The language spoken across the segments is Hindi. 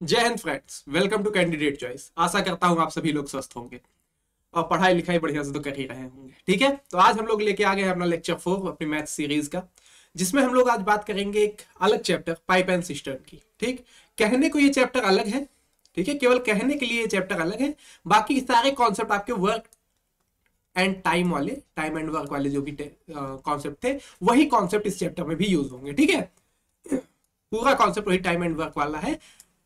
जय Hind friends, welcome to candidate choice. आशा करता हूं आप सभी लोग स्वस्थ होंगे और पढ़ाई लिखाई बढ़िया से तो कर ही रहे होंगे। ठीक है, तो आज हम लोग लेके आ गए हैं अपना लेक्चर 4 अपनी मैथ सीरीज का, जिसमें हम लोग आज बात करेंगे एक अलग चैप्टर पाइप एंड सिस्टम की। ठीक, कहने को ये चैप्टर अलग है, ठीक है, केवल कहने के लिए ये चैप्टर अलग है। बाकी सारे कॉन्सेप्ट आपके वर्क एंड टाइम वाले, टाइम एंड वर्क वाले जो भी कॉन्सेप्ट थे, वही कॉन्सेप्ट इस चैप्टर में भी यूज होंगे। ठीक है, पूरा कॉन्सेप्ट वही टाइम एंड वर्क वाला है।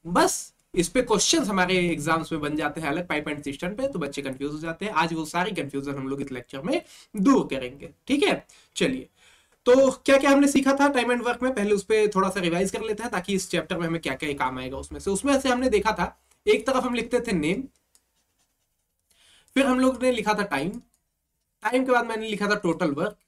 बस इस पे क्वेश्चंस हमारे एग्जाम्स में बन जाते हैं अलग पाइप एंड सिस्टम पे, तो बच्चे कंफ्यूज हो जाते हैं। आज वो सारी कंफ्यूजन हम लोग इस लेक्चर में दूर करेंगे। ठीक है, चलिए, तो क्या क्या हमने सीखा था टाइम एंड वर्क में, पहले उस पर थोड़ा सा रिवाइज कर लेते हैं ताकि इस चैप्टर में हमें क्या क्या काम आएगा। उसमें से हमने देखा था, एक तरफ हम लिखते थे नेम, फिर हम लोग ने लिखा था टाइम, टाइम के बाद मैंने लिखा था टोटल वर्क,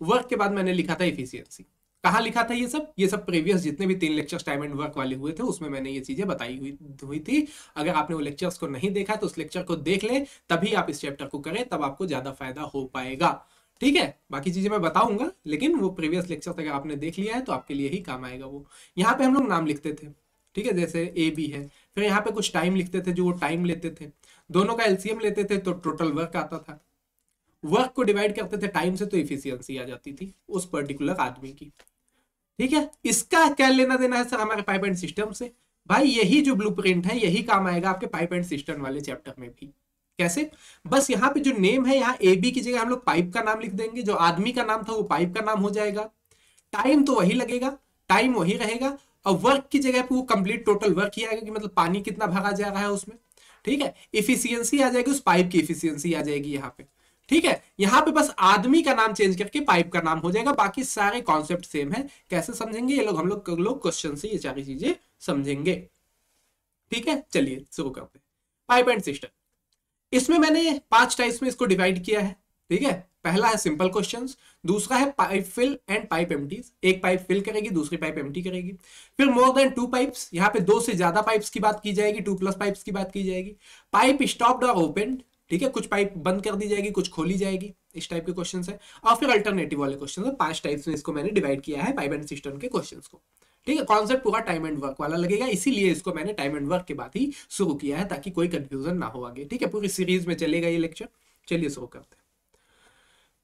वर्क के बाद मैंने लिखा था एफिशिएंसी। कहाँ लिखा था ये सब प्रीवियस जितने भी 3 लेक्चर्स टाइम एंड वर्क वाले हुए थे उसमें मैंने ये चीजें बताई हुई थी। अगर आपने वो लेक्चर्स को नहीं देखा तो उस लेक्चर को देख ले, तभी आप इस चैप्टर को करें, तब आपको ज्यादा फायदा हो पाएगा। ठीक है, बाकी चीजें मैं बताऊंगा, लेकिन वो प्रीवियस लेक्चर्स अगर आपने देख लिया है तो आपके लिए ही काम आएगा वो। यहाँ पे हम लोग नाम लिखते थे, ठीक है, जैसे ए बी है, फिर यहाँ पे कुछ टाइम लिखते थे जो वो टाइम लेते थे, दोनों का एलसीएम लेते थे तो टोटल वर्क आता था। वर्क को डिवाइड करते थे टाइम से तो इफिशियंसी आ जाती थी उस पर्टिकुलर आदमी की। ठीक है, इसका क्या लेना देना है सर हमारे पाइप एंड सिस्टम से? भाई यही जो ब्लूप्रिंट है यही काम आएगा आपके पाइप एंड सिस्टम वाले चैप्टर में भी। कैसे? बस यहाँ पे जो नेम है, यहाँ ए बी की जगह हम लोग पाइप का नाम लिख देंगे, जो आदमी का नाम था वो पाइप का नाम हो जाएगा। टाइम तो वही लगेगा, टाइम वही रहेगा, और वर्क की जगह पे वो कंप्लीट टोटल वर्क ही आएगा कि मतलब पानी कितना भरा जा रहा है उसमें। ठीक है, इफिशियंसी आ जाएगी, उस पाइप की इफिशियंसी आ जाएगी यहाँ पे। ठीक है, यहां पे बस आदमी का नाम चेंज करके पाइप का नाम हो जाएगा, बाकी सारे कॉन्सेप्ट सेम है। कैसे समझेंगे ये लोग? हम लोग क्वेश्चन से ये सारी चीजें समझेंगे। ठीक है, चलिए शुरू करते हैं। पाइप एंड सिस्टम, इसमें मैंने 5 टाइप्स में इसको डिवाइड किया है। ठीक है, पहला है सिंपल क्वेश्चंस, दूसरा है pipe fill and pipe empties, एक पाइप फिल करेगी दूसरी पाइप एम्प्टी करेगी। फिर मोर देन 2 पाइप्स, यहाँ पे 2 से ज्यादा पाइप्स की बात की जाएगी, 2 प्लस पाइप्स की बात की जाएगी। पाइप स्टॉप्ड और ओपन, ठीक है, कुछ पाइप बंद कर दी जाएगी कुछ खोली जाएगी, इस टाइप के क्वेश्चन है। और फिर अल्टरनेटिव वाले क्वेश्चन है। 5 टाइप्स में इसको मैंने डिवाइड किया है पाइप एंड सिस्टम के क्वेश्चन को। ठीक है, कॉन्सेप्ट पूरा टाइम एंड वर्क वाला लगेगा, इसीलिए इसको मैंने टाइम एंड वर्क के बाद ही शुरू किया है ताकि कोई कंफ्यूजन ना हो आगे। ठीक है, पूरी सीरीज में चलेगा ये लेक्चर। चलिए शुरू करते हैं।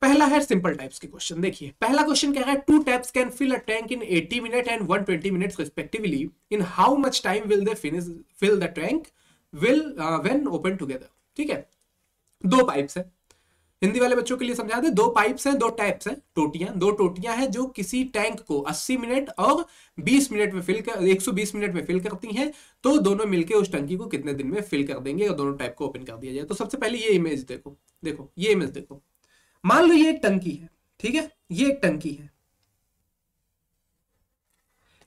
पहला है सिंपल टाइप्स के क्वेश्चन। देखिए पहला क्वेश्चन कह रहा है 2 taps can fill a tank in 80 minute and 120 minutes respectively, in how much time will they fill the tank will when open together. ठीक है, 2 पाइप्स है, हिंदी वाले बच्चों के लिए समझा दे। 2 पाइप्स हैं, 2 टैप्स हैं, टोटियां, 2 टोटियां हैं जो किसी टैंक को 80 मिनट और 20 मिनट में फिल कर 120 मिनट में फिल करती हैं, तो दोनों मिलकर उस टंकी को कितने दिन में फिल कर देंगे और दोनों टैप को ओपन कर दिया जाए। तो सबसे पहले ये इमेज देखो, देखो ये इमेज देखो। मान लो ये एक टंकी है, ठीक है, ये एक टंकी है,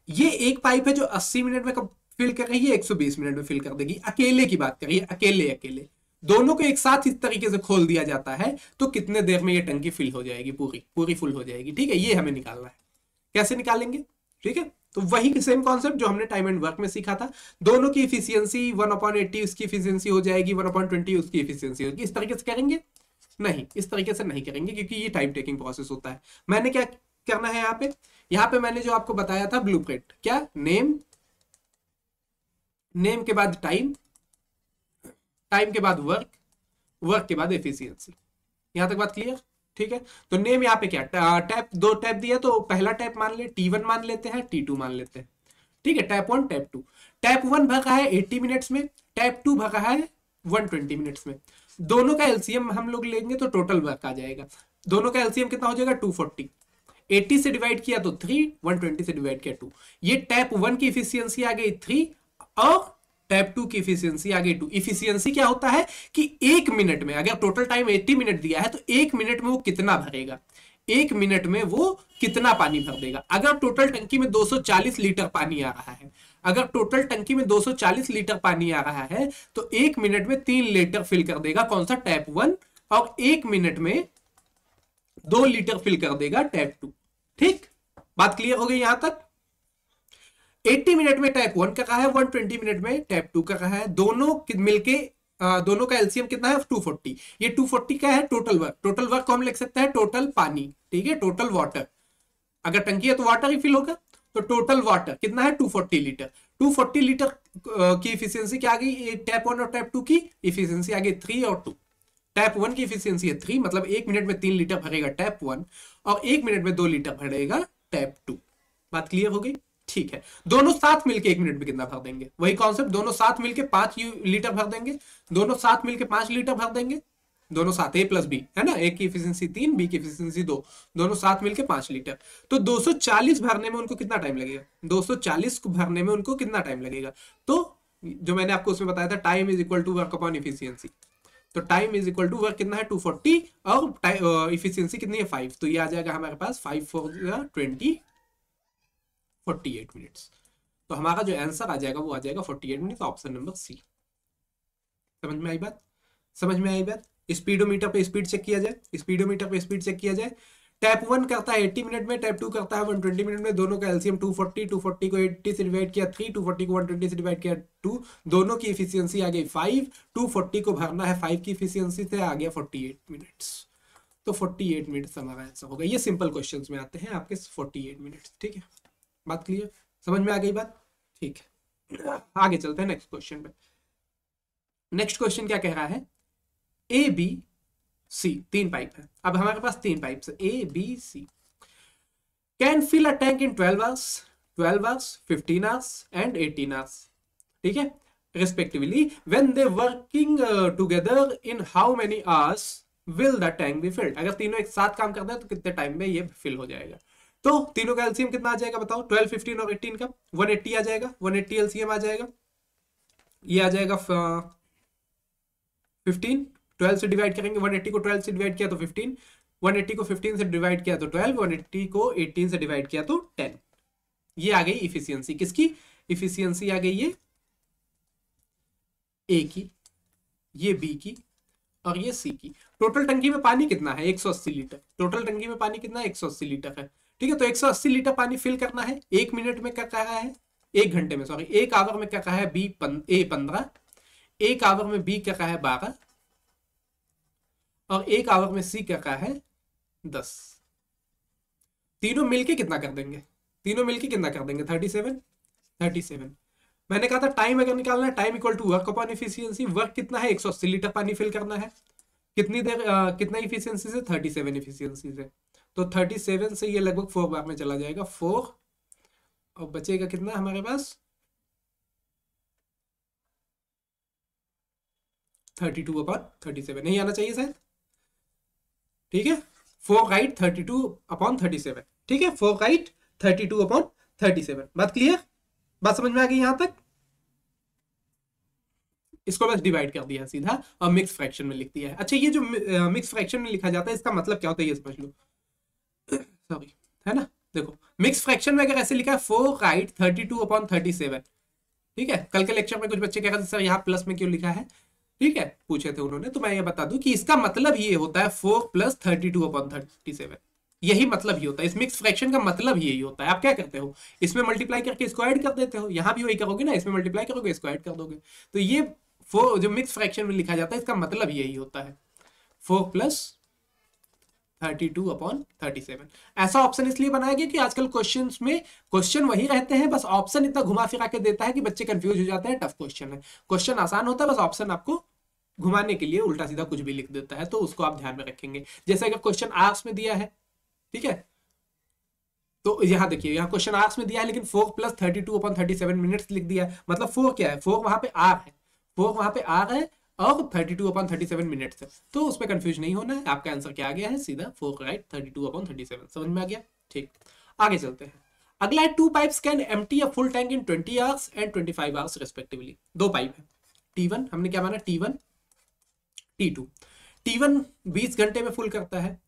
ये एक पाइप है जो 80 मिनट में फिल कर रही है, 120 मिनट में फिल कर देगी। अकेले की बात करिए, अकेले अकेले दोनों को एक साथ इस तरीके से खोल दिया जाता है तो कितने देर में ये टंकी फिल हो जाएगी, पूरी पूरी फुल हो जाएगी। ठीक है, ये हमें निकालना है। कैसे निकालेंगे? ठीक है, तो वही सेम कॉन्सेप्ट जो हमने टाइम एंड वर्क में सीखा था। दोनों की इफिशियंसी 1/80 उसकी इफिशियंसी हो जाएगी, 1/20 उसकी इफिशियंसी होगी। इस तरीके से करेंगे? नहीं, इस तरीके से नहीं करेंगे क्योंकि ये टाइम टेकिंग प्रोसेस होता है। मैंने क्या करना है यहाँ पे मैंने जो आपको बताया था ब्लूप्रिंट, क्या नेम, नेम के बाद टाइम, टाइम के बाद वर्क, वर्क के बाद एफिशिएंसी। यहां तक बात क्लियर? ठीक है, तो नेम यहाँ पे क्या, टैप 2 टैप दिया तो पहला टैप मान ले T1 मान लेते हैं, T2 मान लेते हैं। ठीक है, टैप 1 टैप 2। टैप 1 भगा है 80 मिनट्स में, टैप 2 भगा है 120 मिनट्स में। दोनों का एलसीएम हम लोग लेंगे तो टोटल वर्क आ जाएगा। दोनों का एलसीएम कितना हो जाएगा? 240। 80 से डिवाइड किया तो 3, 120 से डिवाइड किया 2। ये टैप 1 की इफिशियंसी आ गई 3 और टैप 2 की इफिशियंसी आ गई 2। इफिशियंसी क्या होता है कि 1 मिनट में, अगर टोटल टाइम 80 मिनट दिया है तो 1 मिनट में वो कितना भरेगा, 1 मिनट में वो कितना पानी भर देगा। अगर टोटल टंकी में 240 लीटर पानी आ रहा है, अगर टोटल टंकी में 240 लीटर पानी आ रहा है तो 1 मिनट में 3 लीटर फिल कर देगा कौन सा? टैप 1, और 1 मिनट में 2 लीटर फिल कर देगा टैप 2। ठीक, बात क्लियर हो गई यहां तक? 80 मिनट में टैप 1 कर रहा है, 120 मिनट में टैप 2 कर रहा है, दोनों मिलके दोनों का एलसीएम कितना है? 240। ये 240 का है टोटल वर्क। टोटल वर्क को हम लिख सकते हैं टोटल पानी, ठीक है, टोटल वाटर। अगर टंकी है तो वाटर ही फिल होगा, तो टोटल वाटर कितना है? 240 लीटर। 240 लीटर की इफिशियंसी क्या आ गई, टैप 1 और टैप 2 की इफिशियंसी आ गई 3 और 2। टैप 1 की इफिशियंसी है 3, मतलब 1 मिनट में 3 लीटर भरेगा टैप 1 और 1 मिनट में 2 लीटर भरेगा टैप 2। बात क्लियर हो गई? ठीक है, दोनों साथ मिलके 1 मिनट में कितना भर देंगे, वही कॉन्सेप्ट, दोनों साथ मिलके 5 लीटर भर देंगे, दोनों साथ मिलके 5 लीटर भर देंगे, दोनों साथ ए प्लस बी है ना, ए की इफिशियंसी 3, बी की इफिशियंसी 2, दोनों साथ मिलके 5 लीटर। तो 240 भरने में उनको कितना टाइम लगेगा, 240 को भरने में उनको कितना टाइम लगेगा? तो जो मैंने आपको उसमें बताया था, time is equal to work upon efficiency. तो time is equal to work कितना है 240 और इफिशियंसी कितनी है 5, तो ये आ जाएगा हमारे पास 5 4 20 48 मिनट्स। तो हमारा जो आंसर आ जाएगा वो आ जाएगा 48 मिनट्स, ऑप्शन नंबर सी। समझ में आई बात? समझ में आई बात? स्पीडोमीटर पे स्पीड चेक किया जाए, स्पीडोमीटर पे स्पीड चेक किया जाए। टैप 1 करता है 80 मिनट में, टैप 2 करता है 120 मिनट में, दोनों का एलसीएम 240, 240 को 80 से डिवाइड किया 3, 240 को 120 से डिवाइड किया 2, दोनों की इफिशियंसी आ गई 5, 240 को भरना है 5 की इफिशियंसी से, आ गया 48 मिनट्स। तो 48 मिनट्स हमारा आंसर होगा। ये सिंपल क्वेश्चंस में आते हैं आपके 48 मिनट्स। ठीक है, बात क्लियर? समझ में आ गई बात? ठीक है, आगे चलते हैं नेक्स्ट क्वेश्चन पे। नेक्स्ट क्वेश्चन क्या कह रहा है, ए बी सी, 3 पाइप है। अब हमारे पास 3 पाइप्स है, A B C, can fill a tank in 12 hours, 12 hours, 15 hours and 18 hours. ठीक है, respectively when they working together in how many hours will the tank be filled। अगर तीनों एक साथ काम करते हैं तो कितने टाइम में ये फिल हो जाएगा? तो तीनों का एलसीएम कितना आ जाएगा बताओ, 12, 15 और 18 का 180 आ जाएगा, 180 एलसीएम आ जाएगा। ये आ जाएगा 15, 12 से डिवाइड करेंगे, 180 को 12 से डिवाइड किया तो 15, 180 को 15 से डिवाइड किया तो 12, 180 को 18 से डिवाइड किया तो 10। ये आ गई इफिशियंसी, किसकी इफिशियंसी आ गई, ये ए की, ये बी की और ये सी की। टोटल टंकी में पानी कितना है 180 लीटर, टोटल टंकी में पानी कितना है 180 लीटर है। ठीक है, तो 180 लीटर पानी फिल करना है, 1 मिनट में क्या कहा है, 1 घंटे में, सॉरी 1 आवर में क्या कहा है बी ए 15, 1 आवर में बी क्या कहा है 12 और 1 आवर में सी क्या कहा है 10। तीनों मिलके कितना कर देंगे, तीनों मिलके कितना कर देंगे 37, 37। मैंने कहा था टाइम अगर निकालना है, time equal to work upon efficiency. Work कितना है 180 लीटर पानी फिल करना है, कितनी देर कितना इफिशियंसी से 37 इफिशियंसी से। तो 37 से ये लगभग 4 बार में चला जाएगा 4, और बचेगा कितना हमारे पास 32 अपॉन 37, नहीं आना चाहिए शायद। ठीक है, 4 राइट 32 अपॉन 37। ठीक है, 4 राइट 32 अपॉन 37। बात क्लियर? बात समझ में आ गई यहां तक? इसको बस डिवाइड कर दिया सीधा और मिक्स फ्रैक्शन में लिख दिया है। अच्छा, ये जो मिक्स फ्रैक्शन में लिखा जाता है इसका मतलब क्या होता है ये समझ लो, सॉरी, है ना। देखो मिक्स फ्रैक्शन में अगर ऐसे लिखा है 4 राइट 32 अपॉन 37, ठीक है, कल के लेक्चर में कुछ बच्चे कह रहे थे सर यहाँ प्लस में क्यों लिखा है, ठीक है, पूछे थे उन्होंने, तो मैं ये बता दूं कि इसका मतलब ये होता है 4 प्लस 32 अपॉन 37, यही मतलब ही होता है। इस मिक्स फ्रैक्शन का मतलब यही होता है। आप क्या करते हो, इसमें मल्टीप्लाई करके इसको ऐड कर देते हो, यहां भी वही करोगे ना, इसमें मल्टीप्लाई करोगे इसको ऐड कर दोगे। तो ये जो मिक्स फ्रैक्शन में लिखा जाता है इसका मतलब यही होता है 4 प्लस 32 अपॉन 37। ऐसा ऑप्शन इसलिए बनाया गया कि आजकल क्वेश्चंस में क्वेश्चन वही रहते हैं, बस ऑप्शन इतना घुमा फिरा के देता है कि बच्चे कंफ्यूज हो जाते हैं। टफ क्वेश्चन है, क्वेश्चन आसान होता है, बस ऑप्शन आपको घुमाने के लिए उल्टा सीधा कुछ भी लिख देता है, तो उसको आप ध्यान में रखेंगे। जैसे अगर क्वेश्चन आर्क्स में दिया है, ठीक है, तो यहां देखिए, यहाँ क्वेश्चन आर्क्स में दिया है लेकिन 4 प्लस 32 अपॉन 37 मिनट्स लिख दिया है, मतलब 4 क्या है, 4 वहां पे आर है, 4 वहां पे आर है और 32 अपॉन 37 मिनट्स है, तो उसमें कंफ्यूज नहीं होना है। आपका आंसर क्या आ गया है, सीधा 4 राइट 32 अपॉन 37। समझ में आ गया? ठीक, आगे चलते हैं। अगला है 2 pipes can empty a full tank in 20 hours and 25 hours respectively. 2 pipe है, T1 हमने क्या माना T1 T2। T1 20 घंटे में फुल करता है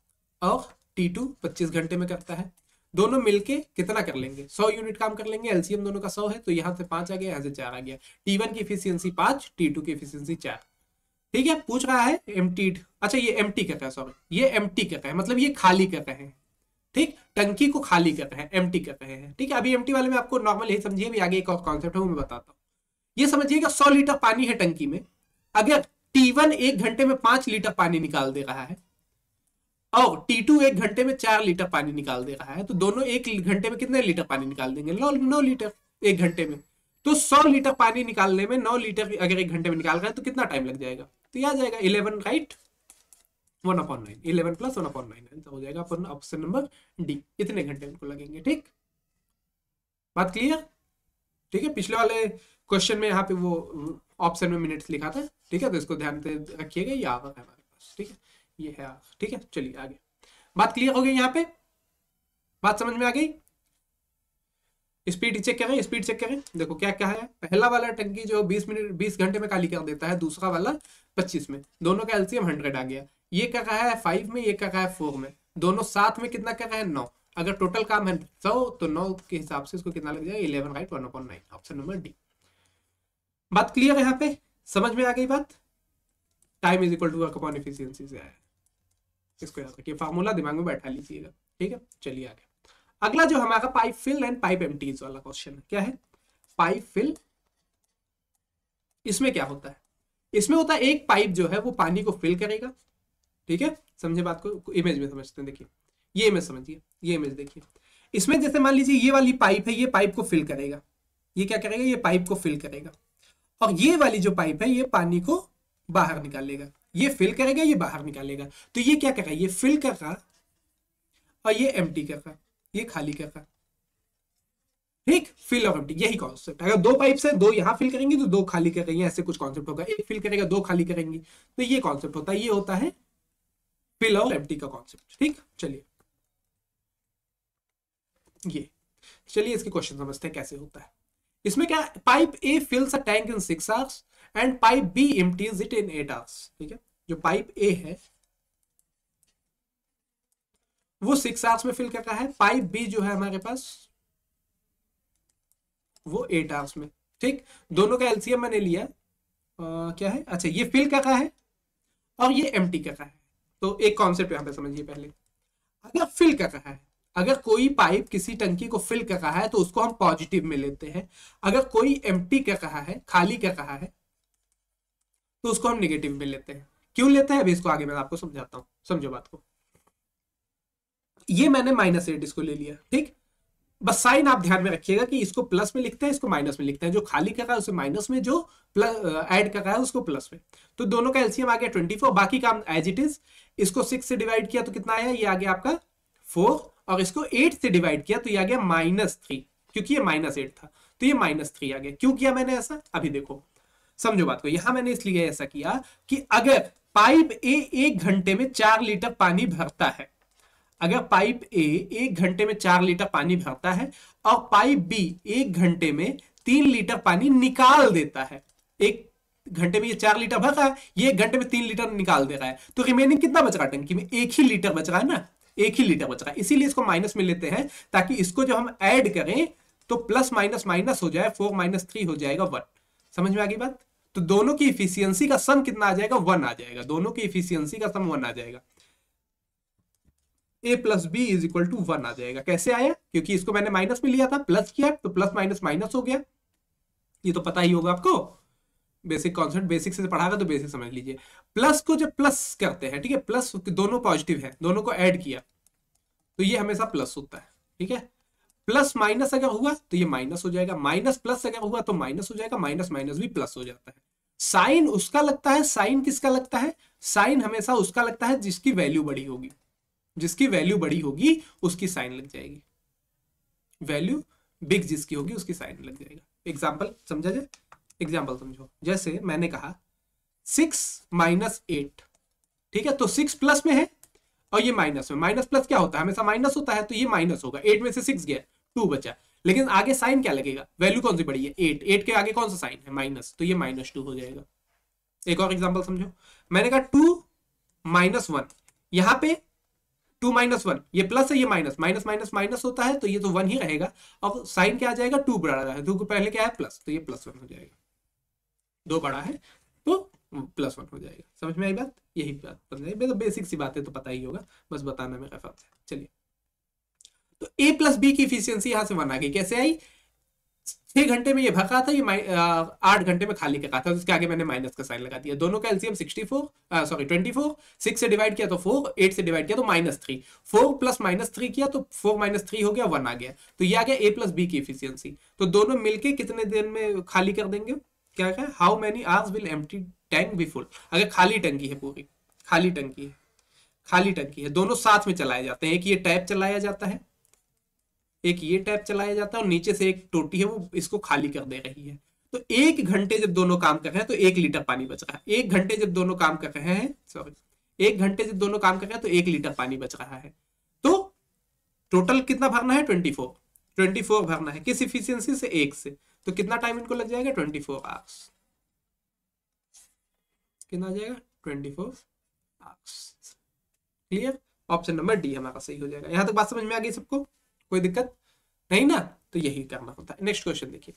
और T2 25 घंटे में करता है। दोनों मिलके कितना कर लेंगे, 100 यूनिट काम कर लेंगे। एलसीएम दोनों का 100 है, तो यहां से 5 आ गया, यहां से 4 आ गया। T1 की एफिशिएंसी 5, T2 की एफिशिएंसी 4। ठीक है, पूछ रहा है एम्प्टीड, अच्छा ये एम्प्टी कर रहा है, सॉरी ये एम्प्टी कर रहा है, मतलब ये खाली कर रहे हैं। ठीक, टंकी को खाली कर रहे हैं, एम्प्टी कर रहे हैं। ठीक है, अभी एम्प्टी वाले में आपको नॉर्मल यही समझिए, भी आगे एक और कॉन्सेप्ट है वो मैं बताता हूँ। ये समझिएगा 100 लीटर पानी है टंकी में, अगर T1 1 घंटे में 5 लीटर पानी निकाल दे रहा है और T2 1 घंटे में 4 लीटर पानी निकाल दे रहा है, तो दोनों 1 घंटे में कितने लीटर पानी निकाल देंगे, 9 लीटर 1 घंटे में। तो 100 लीटर पानी निकालने में 9 लीटर अगर 1 घंटे में निकाल रहा है तो कितना टाइम लग जाएगा? तो ये आ जाएगा 11, राइट, 1/9, 11 + 1/9 हो जाएगा अपन ऑप्शन नंबर डी, इतने घंटे उनको लगेंगे। ठीक, बात क्लियर? ठीक है, पिछले वाले क्वेश्चन में यहाँ पे वो ऑप्शन में मिनट्स लिखा था, ठीक है, तो इसको ध्यान से रखिएगा, ये आवर है हमारे पास, ठीक है, ये है आवर। ठीक है, चलिए आगे, बात क्लियर हो गई? यहाँ पे बात समझ में आ गई? स्पीड चेक करें, स्पीड चेक करें, देखो क्या क्या है। पहला वाला टंकी जो 20 घंटे में खाली कर देता है, दूसरा वाला 25 में, दोनों का एलसीएम 100 आ गया। ये कर रहा है 5 में, ये कर रहा है 4 में, दोनों साथ में कितना कर रहा है? 9। अगर टोटल काम है 100 तो 9 के हिसाब से इसको कितना लग जाएगा? 11, राइट, 1/9, ऑप्शन नंबर डी। बात क्लियर है? यहाँ पे समझ में आ गई बात? Time is equal to work upon efficiency से आया, इसको याद रखिए, फार्मूला दिमाग में बैठा लीजिएगा। ठीक है, चलिए आगे। अगला जो हमारा pipe fill and pipe empties वाला क्वेश्चन है, क्या है? Pipe fill. इसमें क्या होता है? इसमें होता है एक पाइप जो है वो पानी को फिल करेगा। ठीक है, समझे बात को? इमेज में समझते हैं, देखिए ये इमेज समझिए, ये इमेज देखिए। इसमें जैसे मान लीजिए ये वाली पाइप है, ये पाइप को फिल करेगा, ये क्या करेगा? ये पाइप को फिल करेगा, और ये वाली जो पाइप है ये पानी को बाहर निकालेगा। ये फिल करेगा, ये बाहर निकालेगा, तो ये क्या कर रहा है? ये फिल कर रहा और ये एम्प्टी कर रहा, ये खाली कर रहा। ठीक, फिल और एम्प्टी, यही कॉन्सेप्ट। अगर दो पाइप से, दो यहां फिल करेंगी तो दो खाली करेंगे, ऐसे कुछ कॉन्सेप्ट होगा। एक फिल करेगा, दो खाली करेंगी, तो ये कॉन्सेप्ट होता है, ये होता है फिल और एम्प्टी का कॉन्सेप्ट। ठीक, चलिए ये, चलिए इसके क्वेश्चन समझते हैं कैसे होता है। इसमें क्या, pipe A fills a tank in 6 hours and pipe B empties it in 8 hours। ठीक है, जो पाइप ए है वो 6 hours में फिल कर रहा है, पाइप बी जो है हमारे पास वो 8 hours में। ठीक, दोनों का एलसीएम मैंने लिया, क्या है? अच्छा, ये फिल कर रहा है और ये एम्प्टी कर रहा है। तो एक कॉन्सेप्ट यहां पे समझिए पहले। अगर फिल कर रहा है, अगर कोई पाइप किसी टंकी को फिल कर रहा है तो उसको हम पॉजिटिव में लेते हैं। अगर कोई एम्प्टी कर रहा है, खाली कर रहा है, तो उसको हम नेगेटिव में लेते हैं। क्यों लेते हैं अभी इसको आगे मैं आपको समझाता हूं, समझो बात को। ये मैंने -8 इसको ले लिया। ठीक, बस साइन आप ध्यान में रखिएगा कि इसको प्लस में लिखते हैं, इसको माइनस में लिखते हैं। जो खाली कर रहा है उसे माइनस में, जो ऐड कर रहा है उसको प्लस में। तो दोनों का एलसीएम आ गया 24, बाकी काम एज इट इज। इसको 6 से डिवाइड किया तो कितना आया? ये आ गया आपका 4, और इसको 8 से डिवाइड किया तो ये आ गया -3, क्योंकि ये -8 था तो ये -3 आ गया। क्यों किया मैंने ऐसा? अभी देखो, समझो बात को। यहां मैंने इसलिए ऐसा किया कि अगर पाइप ए 1 घंटे में 4 लीटर पानी भरता है, अगर पाइप ए 1 घंटे में 4 लीटर पानी भरता है और पाइप बी 1 घंटे में 3 लीटर पानी निकाल देता है, 1 घंटे में ये 4 लीटर भर रहा है, ये 1 घंटे में 3 लीटर निकाल दे रहा है, तो रिमेनिंग कितना बच रहा है टंकी में? 1 ही लीटर बच रहा है ना, 1 ही लीटर बच रहा है। इसीलिए इसको माइनस में लेते हैं, ताकि इसको जब हम ऐड करें तो प्लस माइनस माइनस हो जाए, 4 - 3 हो जाएगा 1। समझ में आ गई बात? तो दोनों की इफिशियंसी का सम कितना आ जाएगा? 1 आ जाएगा। दोनों की इफिशियंसी का सम 1 आ जाएगा। a + b = 1 आ जाएगा। कैसे आया? क्योंकि इसको मैंने माइनस में लिया था, प्लस किया तो प्लस माइनस माइनस हो गया। ये तो पता ही होगा आपको, बेसिक कॉन्सेप्ट, बेसिक से पढ़ा रहा तो बेसिक समझ लीजिए। प्लस को जब प्लस करते हैं, ठीक है, प्लस दोनों पॉजिटिव है, दोनों को ऐड किया तो ये हमेशा प्लस होता है। ठीक है, प्लस माइनस अगर हुआ तो ये माइनस हो जाएगा, माइनस प्लस अगर हुआ तो माइनस हो जाएगा, माइनस माइनस भी प्लस हो जाता है। साइन उसका लगता है, साइन किसका लगता है? साइन हमेशा उसका लगता है जिसकी वैल्यू बड़ी होगी। जिसकी वैल्यू बड़ी होगी उसकी साइन लग जाएगी, वैल्यू बिग जिसकी होगी उसकी साइन लग जाएगा। एग्जांपल समझा जाए, एग्जांपल समझो। जैसे मैंने कहा 6 - 8, ठीक है, तो 6 प्लस में है और ये माइनस में। माइनस प्लस क्या होता है? हमेशा माइनस होता है, तो ये माइनस होगा। 8 में से 6 गया, 2 बचा, लेकिन आगे साइन क्या लगेगा? वैल्यू कौन सी बड़ी है? 8। 8 के आगे कौन सा साइन है? माइनस, तो ये -2 हो जाएगा। एक और एग्जांपल समझो, मैंने कहा 2 - 1, यहां पे 2 - 1, ये प्लस है, ये माइनस, माइनस माइनस माइनस होता है, तो ये तो 1 ही रहेगा। और साइन क्या आ जाएगा? 2 बड़ा है, 2 को पहले क्या है? प्लस, तो ये +1 हो जाएगा। 2 बड़ा है तो +1 हो जाएगा। समझ में आई बात? यही बात बन जाएगी। तो बेसिक सी बातें तो पता ही होगा, बस बताना मेरा फर्ज है। चलिए, तो a + b की इफिशियंसी यहां से 1 आ गई। कैसे आई? 6 घंटे में ये भर रहा था, ये 8 घंटे में खाली कर रहा था, तो उसके आगे मैंने माइनस का साइन लगा दिया। दोनों का एलसीएम 24, 6 से डिवाइड किया तो 4, 8 से डिवाइड किया तो -3, 4 प्लस -3 किया तो 4 - 3 हो गया, 1 आ गया। तो ये आ गया A प्लस बी की एफिशिएंसी। तो दोनों मिलके कितने देर में खाली कर देंगे? क्या है, how many hours will empty tank be full. अगर खाली टंकी है, पूरी खाली टंकी है, खाली टंकी है, दोनों साथ में चलाए जाते हैं। एक ये टैप चलाया जाता है, एक ये टैप चलाया जाता है, और नीचे से एक टोटी है वो इसको खाली कर दे रही है। तो 1 घंटे जब दोनों काम कर रहे हैं तो 1 लीटर पानी बच रहा है। 1 घंटे जब दोनों काम कर रहे हैं, सॉरी, 1 घंटे जब दोनों काम कर रहे हैं तो 1 लीटर पानी बच रहा है। तो टोटल कितना भरना है? 24 भरना है। किस इफिशियंसी से? 1 से। तो कितना टाइम इनको लग जाएगा? 24 आवर्स। कितना आ जाएगा? 24 hours. Clear? Option number D हमारा सही हो जाएगा। यहां तक बात समझ में आ गई सबको? कोई दिक्कत नहीं ना? तो यही करना होता है। नेक्स्ट क्वेश्चन देखिए,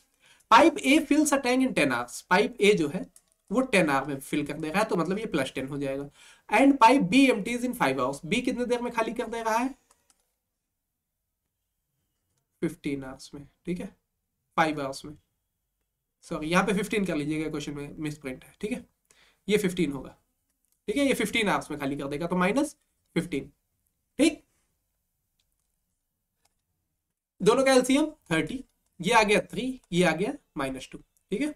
pipe A fills a tank in 10 hours. Pipe A जो है वो 10 आवर में फिल कर दे रहा है, तो मतलब ये +10 हो जाएगा। And pipe B empties in 5 hours. B कितने देर में खाली कर दे रहा है? 15 आवर्स में। ठीक है, 5 आवर्स में, सॉरी यहाँ पे 15 कर लीजिएगा, क्वेश्चन में मिस प्रिंट है। ठीक है, ये 15 होगा। ठीक है, ये 15 आवर्स में खाली कर देगा, तो -15। ठीक, दोनों का एलसीएम 30, ये आ गया 3, ये आ गया -2। ठीक है,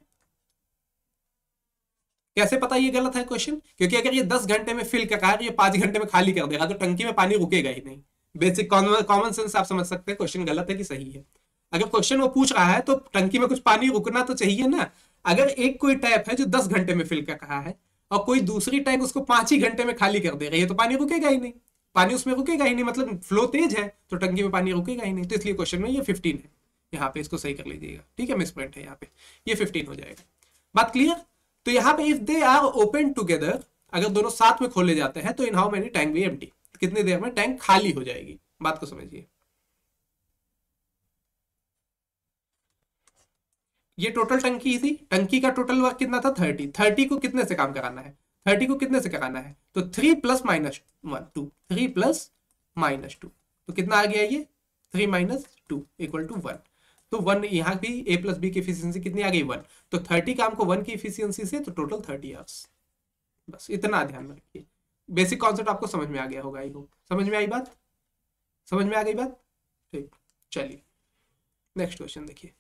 कैसे पता ये गलत है क्वेश्चन? क्योंकि अगर ये 10 घंटे में फिल कर रहा है, ये 5 घंटे में खाली कर देगा, तो टंकी में पानी रुकेगा ही नहीं। बेसिक कॉमन सेंस आप समझ सकते हैं क्वेश्चन गलत है कि सही है। अगर क्वेश्चन वो पूछ रहा है तो टंकी में कुछ पानी रुकना तो चाहिए ना। अगर एक कोई टैप है जो 10 घंटे में फिल कर रहा है और कोई दूसरी टैंक उसको 5 ही घंटे में खाली कर दे रही है, तो पानी रुकेगा ही नहीं, पानी उसमें रुकेगा ही नहीं, मतलब फ्लो तेज है तो टंकी में पानी रुकेगा ही नहीं। तो इसलिए क्वेश्चन में ये 15 है। यहाँ पे इसको सही कर लीजिएगा। ठीक है, मिस पॉइंट है यहाँ पे, ये 15 हो जाएगा। बात क्लियर? तो यहाँ पे if they are open together, अगर दोनों साथ में खोले जाते हैं तो in how many tank be empty, कितनी देर में टैंक खाली हो जाएगी। बात को समझिए। ये टोटल टंकी थी, टंकी का टोटल वर्क कितना था? 30 को कितने से काम कराना है? 30 को कितने से कराना है? तो 3 + -1 2, 3 + -2, तो कितना आ गया ये? 3 - 2 = 1। तो 1 यहाँ भी A प्लस बी की एफिशिएंसी कितनी आ गई? 1। तो 30 काम को 1 की एफिशिएंसी से, तो टोटल 30 आवर्स। बस इतना ध्यान में रखिए। बेसिक कॉन्सेप्ट आपको समझ में आ गया होगा। आई होप समझ में आई बात, समझ में आ गई बात। ठीक, चलिए नेक्स्ट क्वेश्चन देखिए,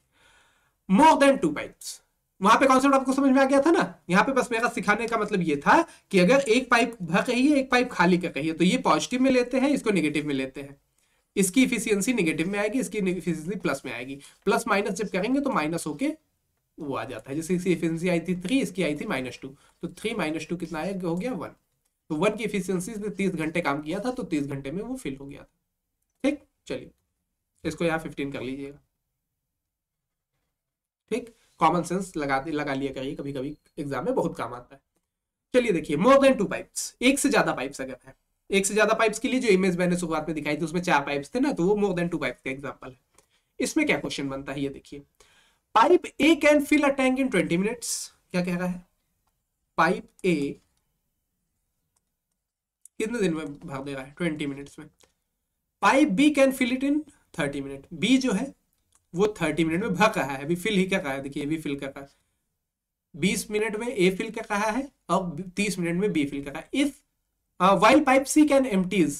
मोर देन 2 पाइप्स। वहां पे कॉन्सेप्ट आपको समझ में आ गया था ना। यहाँ पे बस मेरा सिखाने का मतलब ये था कि अगर एक पाइप भर रही है, एक पाइप खाली कर रही है, तो ये पॉजिटिव में लेते हैं, इसको नेगेटिव में लेते हैं। इसकी इफिशियंसी नेगेटिव में आएगी, इसकी इफिशियंसी प्लस में आएगी। प्लस माइनस जब करेंगे तो माइनस होके वो आ जाता है। जैसे इसकी इफिशियंसी आई थी 3, इसकी आई थी -2, तो 3 - 2 कितना आएगा? हो गया 1। तो 1 की इफिशियंसी से 30 घंटे काम किया था, तो 30 घंटे में वो फिल हो गया था। ठीक, चलिए इसको यहाँ 15 कर लीजिएगा। ठीक, कॉमन सेंस लगा लिया करिए, कभी कभी एग्जाम में बहुत काम आता है। चलिए देखिए, मोर देन 2 पाइप्स, एक से ज्यादा पाइप्स अगर है, एक से ज्यादा पाइप्स के लिए जो इमेज मैंने शुरुआत में दिखाई थी उसमें 4 पाइप्स थे ना, तो वो मोर देन 2 पाइप्स का एग्जांपल है। इसमें क्या क्वेश्चन बनता है ये देखिए, pipe A can fill a tank in 20 minutes. क्या कह रहा है? पाइप ए कितने दिन में भर दे रहा है? 20 मिनट्स में। Pipe B can fill it in 30 minute. B जो है वो 30 मिनट में भर रहा है, अभी फिल ही कर रहा है। देखिए अभी फिल कर रहा है, 20 मिनट में ए फिल कर रहा है और 30 मिनट में बी फिल कर रहा है। If while pipe C can empties,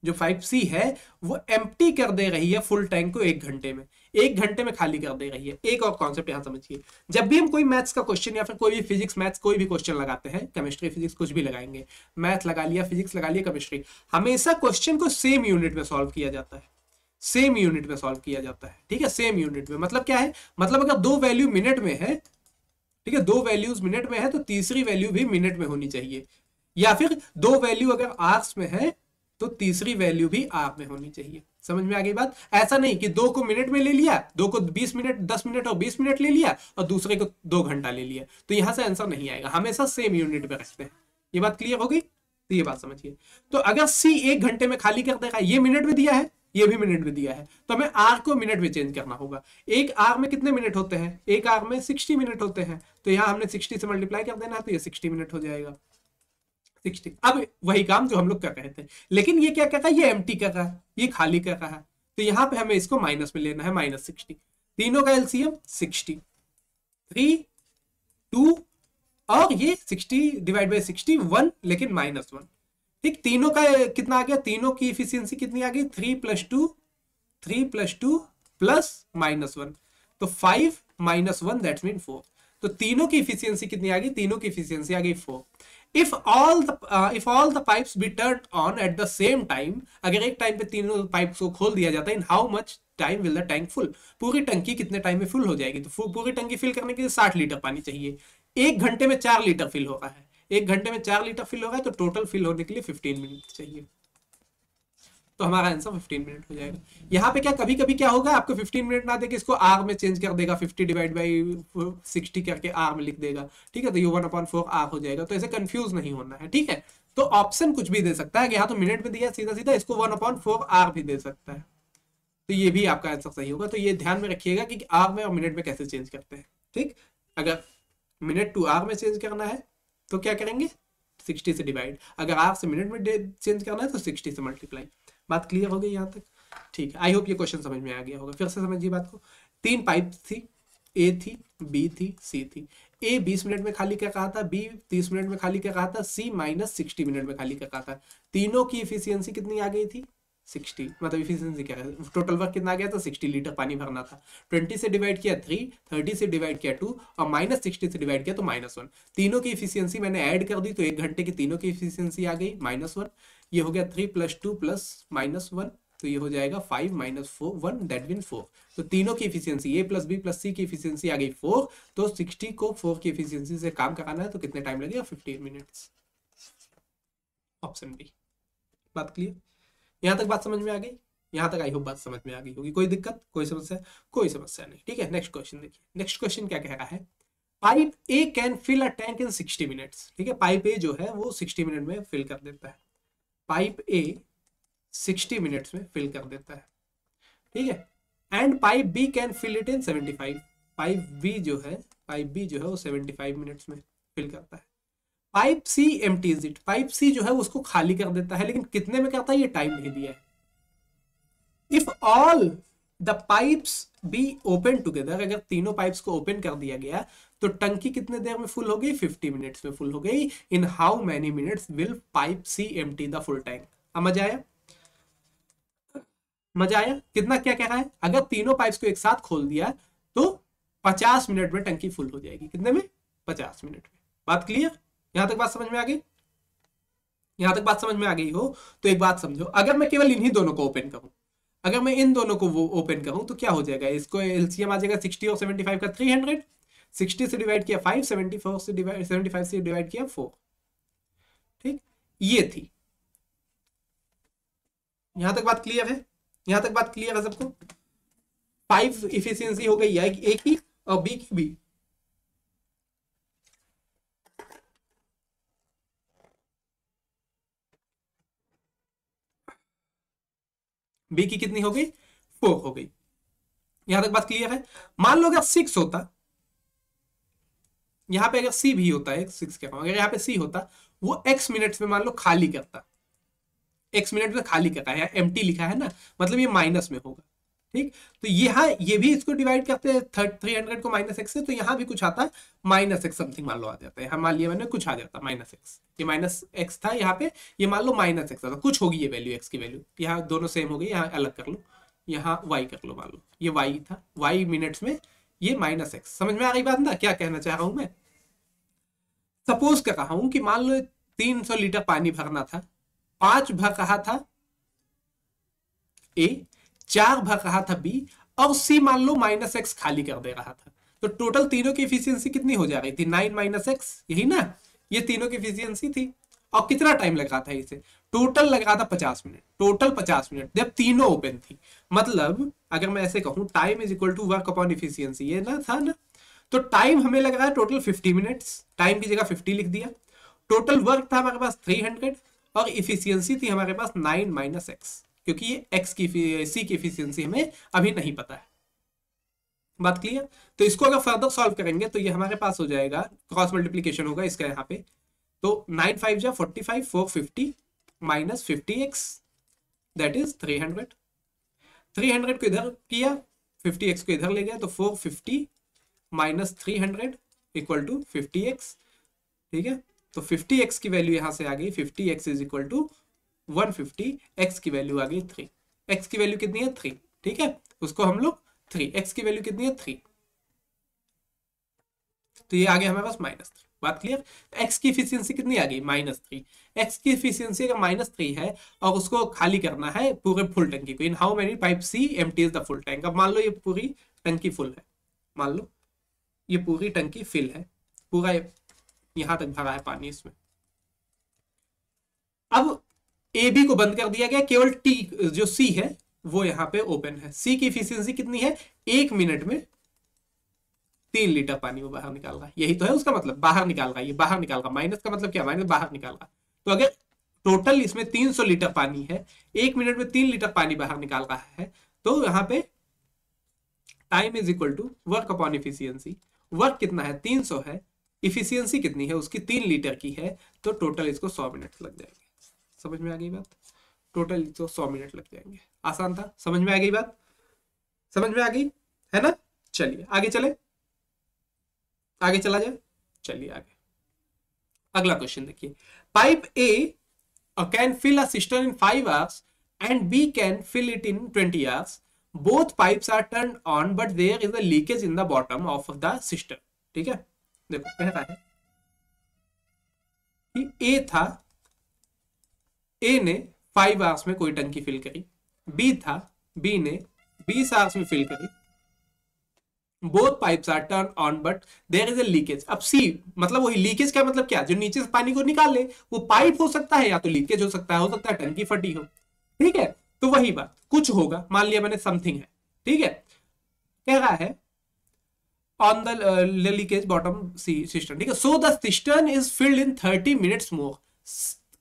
जो पाइप सी है वो एम्प्टी कर दे रही है फुल टैंक को 1 घंटे में, 1 घंटे में खाली कर दे रही है। एक और कॉन्सेप्ट यहां समझिए, जब भी हम कोई मैथ्स का क्वेश्चन या फिर कोई भी फिजिक्स मैथ्स कोई भी क्वेश्चन लगाते हैं, केमिस्ट्री फिजिक्स कुछ भी लगाएंगे, मैथ लगा लिया, फिजिक्स लगा लिया, केमिस्ट्री, हमेशा क्वेश्चन को सेम यूनिट में सॉल्व किया जाता है। सेम यूनिट में सॉल्व किया जाता है। ठीक है, सेम यूनिट में मतलब क्या है? मतलब अगर 2 वैल्यू मिनट में है, ठीक है, 2 वैल्यूज मिनट में है, तो तीसरी वैल्यू भी मिनट में होनी चाहिए। या फिर 2 वैल्यू अगर आवर्स में है तो तीसरी वैल्यू भी आवर में होनी चाहिए। समझ में आ गई बात? ऐसा नहीं कि 2 को मिनट में ले लिया, 2 को 20 मिनट, 10 मिनट और 20 मिनट ले लिया और दूसरे को 2 घंटा ले लिया, तो यहां से आंसर नहीं आएगा। हमेशा सेम यूनिट में रखते हैं। ये बात क्लियर हो गई? तो ये बात समझिए। तो अगर सी 1 घंटे में खाली कर देगा, ये मिनट में दिया है, ये भी मिनट में दिया है, तो हमें आर को मिनट में चेंज करना होगा। एक आर में कितने मिनट होते हैं? एक आर में 60 मिनट होते हैं, तो यहां हमने 60 से मल्टीप्लाई कर देना है, तो ये 60 मिनट हो जाएगा। 60। अब वही काम जो हम लोग कर रहे थे, लेकिन ये क्या कर रहा है? ये एम्प्टी कर रहा है, ये खाली कर रहा है, तो यहां पे हमें इसको माइनस में लेना है, -60। तीनों का एलसीएम 60, 3 2 और ये 60 डिवाइड बाई 60 1 लेकिन -1। ठीक, तीनों का कितना आ गया, तीनों की इफिशियंसी कितनी आ गई, 3 + 2 प्लस -1, तो 5 - 1 दैट्स मीन 4। तो तीनों की इफिशियंसी कितनी आ गई, तीनों की इफिशियंसी आ गई 4। If all the pipes be turn on at the same time, अगर एक टाइम पे तीनों पाइप्स को खोल दिया जाता है, इन how much time will the tank full, पूरी टंकी कितने टाइम में फुल हो जाएगी। तो पूरी टंकी फिल करने के लिए 60 लीटर पानी चाहिए, 1 घंटे में 4 लीटर फिल हो रहा है, 1 घंटे में 4 लीटर फिल हो रहा है, तो टोटल फिल होने के लिए 15 मिनट चाहिए। तो हमारा आंसर 15 मिनट हो जाएगा। यहाँ पे क्या कभी कभी क्या होगा, आपको 15 मिनट ना देके इसको आर में चेंज कर देगा, 50 डिवाइड बाई 60 करके आर में लिख देगा। ठीक है, तो ये 1/4 आर हो जाएगा। तो ऐसे कंफ्यूज नहीं होना है। ठीक है, तो ऑप्शन कुछ भी दे सकता है, यहाँ तो मिनट में दिया सीधा सीधा, इसको 1/4 आर भी दे सकता है। तो ये भी आपका आंसर सही होगा। तो ये ध्यान में रखिएगा कि आर में और मिनट में कैसे चेंज करते हैं। ठीक, अगर मिनट टू आर में चेंज करना है तो क्या करेंगे, 60 से डिवाइड, अगर आर से मिनट में चेंज करना है तो 60 से मल्टीप्लाई। बात क्लियर हो गई यहाँ तक? ठीक है, आई होप ये क्वेश्चन समझ में आ गया होगा। फिर से समझिए बात को। 3 पाइप थी, ए थी, बी थी, सी थी। ए 20 मिनट में खाली कर रहा था, बी 30 मिनट में खाली कर रहा था, सी -60 मिनट में खाली कर रहा था। तीनों की इफिशियंसी कितनी आ गई थी, 60। मतलब इफिशियंसी क्या है, टोटल वर्क कितना आ गया था, 60 लीटर पानी भरना था। 20 से डिवाइड किया 3, 30 से डिवाइड किया 2 और -60 से डिवाइड किया तो -1। तीनों की इफिशियंसी मैंने ऐड कर दी, तो 1 घंटे की तीनों की इफिशियंसी आ गई -1। ये हो गया 3 + 2 + -1, तो ये हो जाएगा 5 - 4 1 दैट मीन 4। तो तीनों की इफिशियंसी ए प्लस बी प्लस सी की इफिशियंसी आ गई 4। तो 60 को 4 की इफिशियंसी से काम कराना है तो कितने टाइम लगेगा, 15 मिनट्स। Option B. बात क्लियर? यहां तक बात समझ में आ गई? यहां तक आई होप बात समझ में आ गई होगी। कोई दिक्कत, कोई समस्या? कोई समस्या नहीं। ठीक है, नेक्स्ट क्वेश्चन देखिए। नेक्स्ट क्वेश्चन क्या कह रहा है, pipe A can fill a tank in 60 minutes. ठीक है, पाइप ए जो है वो 60 मिनट में फिल कर देता है। पाइप ए 60 मिनट्स में फिल कर देता है। ठीक है, and pipe B can fill it in 75। Pipe B जो है वो 75 मिनट्स में फिल करता है। Pipe C empties it. Pipe C जो है उसको खाली कर देता है, लेकिन कितने में करता है ये टाइम नहीं दिया है। If all the pipes be open together, अगर तीनों पाइप्स को ओपन कर दिया गया तो टंकी कितने देर में फुल हो गई, 50 मिनट्स में फुल हो गई। In how many minutes will pipe C empty the full tank. मजा आया? मजा आया? कितना क्या कह रहा है, अगर तीनों पाइप्स को एक साथ खोल दिया तो 50 मिनट में टंकी फुल हो जाएगी। कितने में, 50 मिनट में। बात क्लियर? यहां तक बात समझ में आ गई? यहां तक बात समझ में आ गई हो तो एक बात समझो, अगर मैं केवल इन्हीं दोनों को ओपन करूं, अगर मैं इन दोनों को वो ओपन करूं तो क्या हो जाएगा, इसको एलसीएम आ जाएगा 60 और 75 का 300। 60 से डिवाइड किया 5, 75 से डिवाइड किया 4। ठीक, ये थी। यहां तक बात क्लियर है? यहां तक बात क्लियर है सबको? 5 इफिशियंसी हो गई ए की और बी की भी। बी की कितनी हो गई, 4 हो गई। यहां तक बात क्लियर है? मान लो अगर 6 होता, यहां पे अगर सी भी होता है, 6 कह रहा हूं, अगर यहाँ पे सी होता, वो x मिनट्स में मान लो खाली करता, x मिनट में खाली कर रहा है, एम्प्टी लिखा है ना, मतलब ये माइनस में होगा। ठीक, तो यहाँ ये भी इसको डिवाइड करते हैं 300 को -x से, तो यहाँ भी कुछ आता है -x समथिंग मान लो आ जाता है। यहाँ मान लिया मैंने कुछ आ जाता -x, ये -x था यहाँ पे, ये मान लो -x आता, कुछ होगी ये वैल्यू, x की वैल्यू। यहाँ दोनों सेम हो गई, यहाँ अलग कर लो, यहाँ y कर लो, मान लो ये y था, y मिनट्स में, ये -x। समझ में आ रही बात ना, क्या कहना चाह रहा हूं मैं? सपोज कर रहा हूं कि मान लो 300 लीटर पानी भरना था, 5 भर रहा था ए, 4 भर रहा था बी, और सी मान लो -x खाली कर दे रहा था। तो टोटल तीनों की इफिशियंसी कितनी हो जा रही थी, 9 - x, यही ना, ये तीनों की इफिशियंसी थी। और कितना टाइम लग रहा था इसे, टोटल लग रहा था 50 मिनट, टोटल 50 मिनट जब तीनों ओपन थी। मतलब अगर मैं ऐसे कहूं, time is equal to work upon efficiency, ये ना था ना, तो टाइम हमें लग रहा है टोटल 50 मिनट्स, टाइम की जगह 50 लिख दिया। टोटल वर्क था हमारे पास 300 और इफिशियंसी थी हमारे पास 9 - x, क्योंकि ये x की सी की इफिशियंसी हमें अभी नहीं पता है। बात क्लियर? तो इसको अगर फर्दर सॉल्व करेंगे तो ये हमारे पास हो जाएगा, क्रॉस मल्टीप्लीकेशन होगा इसका यहाँ पे, तो 9 × 5 = 45, 450 -50x दैट इज 300। 300 को इधर किया 50x को इधर ले गया तो 450 माइनस 300 इक्वल टू 50x। ठीक है, तो 50x की वैल्यू यहां से आ गई 50x is equal to 150, x की वैल्यू आ गई 3। x की वैल्यू कितनी है 3, ठीक है, उसको हम लोग 3, x की वैल्यू कितनी है 3, तो ये आ गया हमारे पास -3। बात क्लियर। x की इफिशियंसी कितनी आ गई -3। x की इफिशियंसी अगर -3 है और उसको खाली करना है पूरे फुल टंकी को, in how many pipe C empties the full tank. अब मान लो ये पूरी टंकी फुल है, मान लो ये पूरी टंकी फिल है, पूरा यहां तक भरा है पानी इसमें। अब ए बी को बंद कर दिया गया, केवल टी जो सी है वो यहां पे ओपन है। सी की इफिशियंसी कितनी है, 1 मिनट में 3 लीटर पानी वो बाहर निकाल रहा है, यही तो है उसका मतलब, बाहर निकाल रहा है, ये बाहर निकाल रहा है। माइनस का मतलब क्या, माइनस बाहर निकाल रहा है। तो अगर टोटल इसमें 300 लीटर पानी है, 1 मिनट में 3 लीटर पानी बाहर निकाल रहा है, तो यहां पे time is equal to work upon efficiency. Work कितना है 300 है, इफिशियंसी कितनी है उसकी 3 लीटर की है, तो टोटल इसको 100 मिनट लग जाएंगे। समझ में आ गई बात, टोटल इसको 100 मिनट लग जाएंगे। आसान था, समझ में आ गई बात, समझ में आ गई है ना। चलिए आगे चले, आगे चला जाए, चलिए आगे। अगला क्वेश्चन देखिए, pipe A can fill a cistern in 5 hours and B can fill it in 20 hours. Both pipes are turned on but there is a leakage in the bottom of the cistern. ठीक है, देखो कह रहा है कि ए था, ए ने 5 hours में कोई टंकी फिल करी, बी था, बी ने 20 hours में फिल करी। Both pipes are turn on but there is a leakage. अब सी मतलब वही लीकेज का मतलब क्या, जो नीचे से पानी को निकाल ले वो पाइप हो सकता है या तो लीकेज हो सकता है टंकी फटी हो। ठीक है, तो वही बात कुछ होगा, मान लिया मैंने समथिंग है, ठीक है, कह रहा है on the leakage bottom system. ठीक है, so the cistern is filled in 30 minutes more.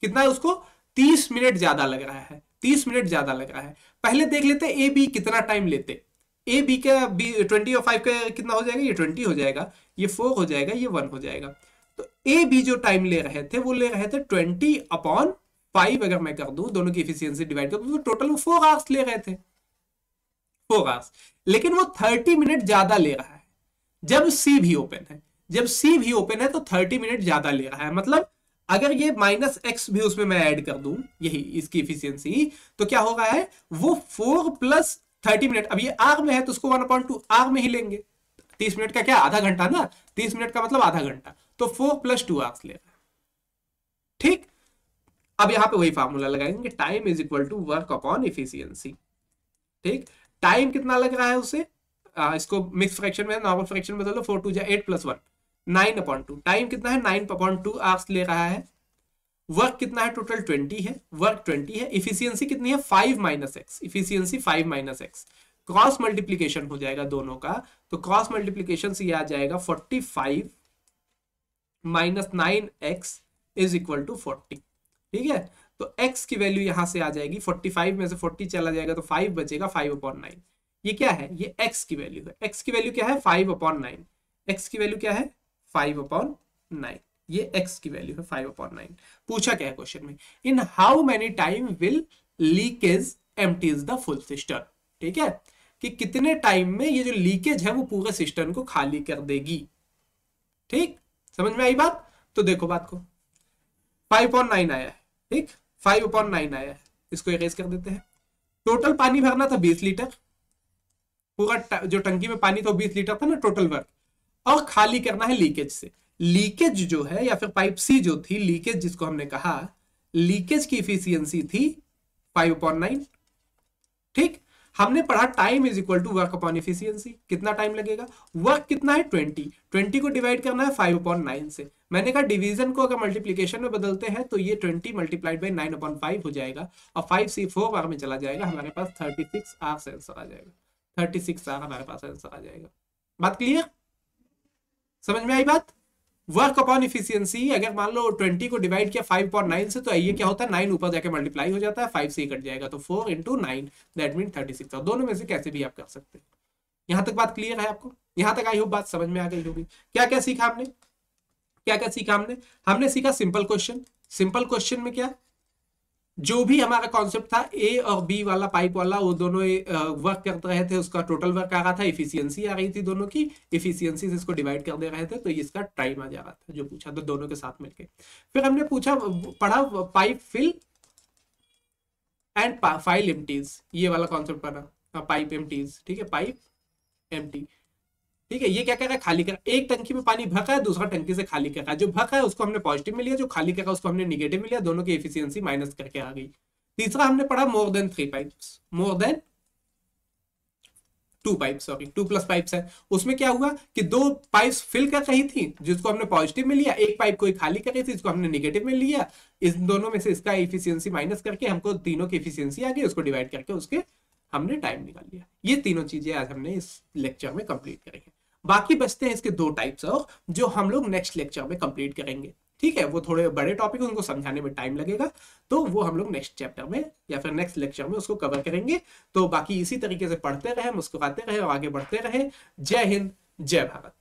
कितना है उसको 30 मिनट ज्यादा लग रहा है, 30 मिनट ज्यादा लग रहा है। पहले देख लेते ए बी कितना टाइम लेते। ए बी का 20 और 5 का कितना हो जाएगा, ये 20 हो जाएगा, ये 4 हो जाएगा, ये 1 हो जाएगा। तो ए बी जो टाइम ले रहे थे वो ले रहे थे 20/5। अगर मैं कर दूं दोनों की एफिशिएंसी डिवाइड कर दूं तो टोटल वो 4 आवर्स ले रहे थे, 4 आवर्स, लेकिन वो 30 मिनट ज्यादा ले रहा है जब सी भी ओपन है। जब सी भी ओपन है तो 30 मिनट ज्यादा ले रहा है। मतलब अगर ये -x भी उसमें मैं ऐड कर दूं, यही इसकी एफिशिएंसी, तो क्या हो रहा है वो 4 + 30 मिनट। अब ये आर में है तो उसको 1/2 आर में ही लेंगे। 30 मिनट का क्या आधा घंटा ना, 30 मिनट का मतलब आधा घंटा, तो 4 + 2 आवर्स ले रहा है। ठीक, अब यहां पे वही फार्मूला लगाएंगे, time is equal to work upon efficiency. ठीक, टाइम कितना लग रहा है उससे, इसको मिक्स फ्रैक्शन में नॉर्मल फ्रैक्शन में बदलो, 4 × 2 = 8 + 1 9/2। टाइम कितना है 9/2 आवर्स ले रहा है। वर्क कितना है टोटल 20 है, वर्क 20 है। इफिशियंसी कितनी है 5 - x, efficiency 5 - x। Cross multiplication हो जाएगा दोनों का, तो क्रॉस मल्टीप्लीकेशन से आ जाएगा 45 - 9x इज इक्वल टू 40। ठीक है, तो x की वैल्यू यहां से आ जाएगी, 45 में से 40 चला जाएगा तो 5 बचेगा, 5/9। ये क्या है, ये x की वैल्यू है। x की वैल्यू क्या है 5/9, x की वैल्यू क्या है 5/9, ये x की वैल्यू है 5/9। पूछा क्या है क्वेश्चन में, इन how many time will leakage empties the full cistern. ठीक है, कि कितने टाइम में ये जो लीकेज है वो पूरे सिस्टर्न को खाली कर देगी। ठीक, समझ में आई बात। तो देखो बात को, 5/9 आया है, ठीक, 5/9 आया है, इसको इरेज कर देते हैं। टोटल पानी भरना था 20 लीटर, पूरा जो टंकी में पानी था 20 लीटर था ना टोटल वर्क, और खाली करना है लीकेज से। लीकेज जो है या फिर पाइप सी जो थी, लीकेज जिसको हमने कहा, लीकेज की इफिशियंसी थी 5/9। ठीक, हमने पढ़ा time is equal to work upon efficiency. कितना टाइम लगेगा, वर्क कितना है 20 को डिवाइड करना है 5/9 से। मैंने कहा डिवीजन को अगर मल्टीप्लीकेशन में बदलते हैं तो ये 20 × 9/5 हो जाएगा, और 5 से 4 बार में चला जाएगा, हमारे पास 36 आवर्स आंसर आ जाएगा। 36 आवर हमारे पास आंसर आ जाएगा। बात क्लियर, समझ में आई बात। वर्क अपॉन इफिशियंसी अगर मान लो 20 को डिवाइड किया 5/9 से, तो ये क्या होता है 9 ऊपर जाके मल्टीप्लाई हो जाता है, 5 से ही कट जाएगा, तो 4 × 9 दैट मीन 36। और दोनों में से कैसे भी आप कर सकते हैं। यहां तक बात क्लियर है आपको, यहां तक आई होप बात समझ में आ गई होगी। क्या क्या सीखा हमने, क्या क्या सीखा हमने सीखा सिंपल क्वेश्चन। सिंपल क्वेश्चन में क्या, जो भी हमारा कॉन्सेप्ट था ए और बी वाला पाइप वाला, वो दोनों वर्क कर रहे थे, उसका टोटल वर्क आ रहा था, इफिशियंसी आ रही थी दोनों की, इफिशियंसी से इसको डिवाइड कर दे रहे थे तो इसका टाइम आ जा रहा था जो पूछा था दोनों के साथ मिलके। फिर हमने पढ़ा pipe fill and file empties, ये वाला कॉन्सेप्ट पढ़ा, पाइप एम्प्टीज, ठीक है, पाइप एम्प्टी, ठीक है। ये क्या कर रहा है, खाली कर, एक टंकी में पानी भर रहा है, दूसरा टंकी से खाली कर रहा है, जो भर रहा है उसको हमने पॉजिटिव में लिया, जो खाली कर रहा है उसको हमने निगेटिव में लिया, दोनों की एफिशिएंसी माइनस करके आ गई। तीसरा हमने पढ़ा मोर देन 3 पाइप्स, मोर than 2 pipes, sorry 2 plus pipes है। उसमें क्या हुआ कि 2 पाइप्स फिल कर रही थी जिसको हमने पॉजिटिव में लिया, एक पाइप कोई खाली कर रही थी जिसको हमने निगेटिव में लिया, इस दोनों में से इसका एफिशिएंसी माइनस करके हमको तीनों की एफिशिएंसी आ गई, उसको डिवाइड करके उसके हमने टाइम निकाल लिया। ये तीनों चीजें आज हमने इस लेक्चर में कंप्लीट करेंगे। बाकी बचते हैं इसके 2 टाइप्स और, जो हम लोग नेक्स्ट लेक्चर में कंप्लीट करेंगे, ठीक है। वो थोड़े बड़े टॉपिक उनको समझाने में टाइम लगेगा, तो वो हम लोग नेक्स्ट चैप्टर में या फिर नेक्स्ट लेक्चर में उसको कवर करेंगे। तो बाकी इसी तरीके से पढ़ते रहे, मुस्कुराते रहे और आगे बढ़ते रहे। जय हिंद, जय भारत।